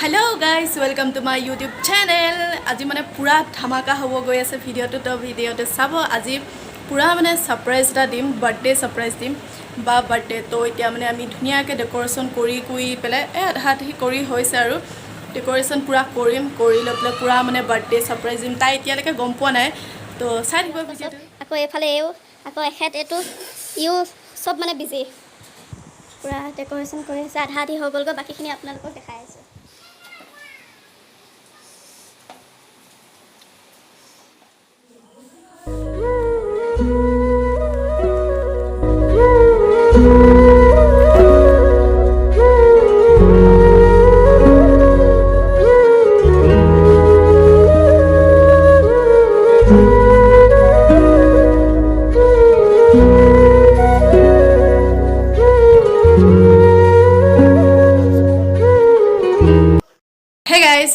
Hello guys, welcome to my YouTube channel. আজি মানে পুরা ধামাকা হ'ব গৈ আছে ভিডিওটো তো ভিডিওটো চাব আজি পুরা মানে সারপ্রাইজ এটা দিম বার্থডে সারপ্রাইজ দিম বা বার্থডে তো এতিয়া মানে আমি ধুনিয়াকে ডেকোরেশন কৰি পেলে আধাহি কৰি হৈছে আৰু ডেকোৰেশন পুৰা কৰিম কৰি লৈ পেলে পুৰা মানে বাৰ্থডে সাৰপ্ৰাইজ দিম তাই এতিয়ালৈকে গম পোৱা নাই তো চাই দিব ভিডিওটো আকৌ এফালে আকৌ এহেত এটো ইউ সব মানে বিজি পুরা ডেকোরেশন কৰি আছে আধাহি হৈ গ'ল বাকিখিনি আপোনালোকক দেখাই আছে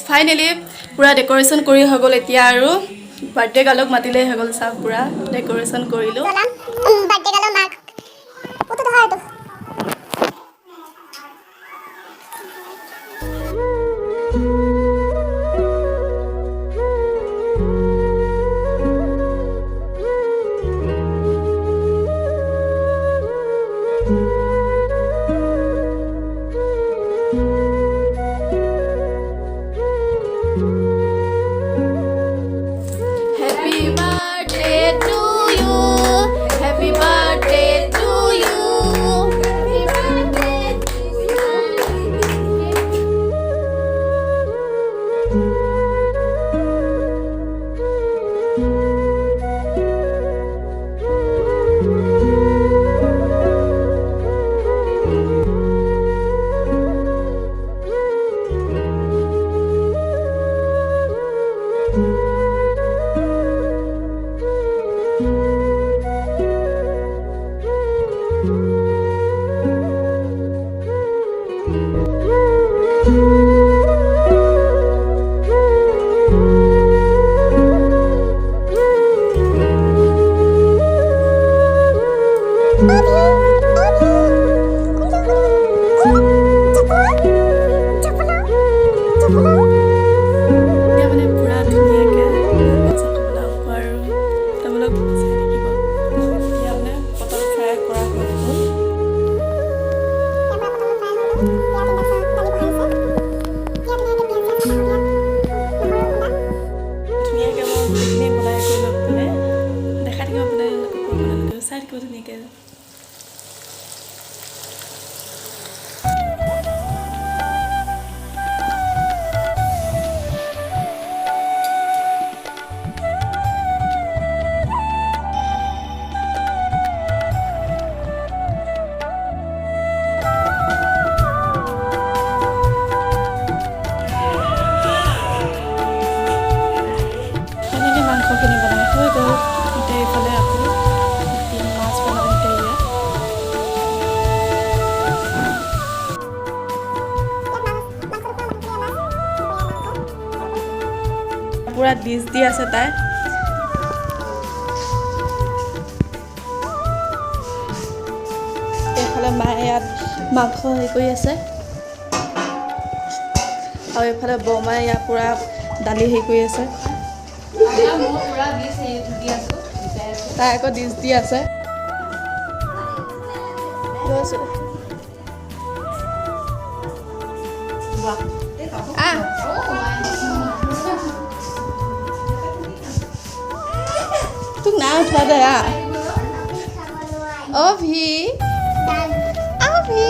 फाइनली पूरा डेकोरेशन करी हो गल एतिया आरो बर्थडे गालक मातिले हो गल सब पूरा डेकोरेशन करिलो बर्थडे गालो मार्क ओतो तो हाय तो पूरा डिश दी আছে তাই এফালে মায়ে ইয়াত মাংস হেৰি কৰি আছে আৰু এফালে বমায়ে ইয়াত পুৰা দালি হেৰি কৰি আছে তাই আকৌ ডিছ দি আছে तुक ना उठा दे आ अभी अभी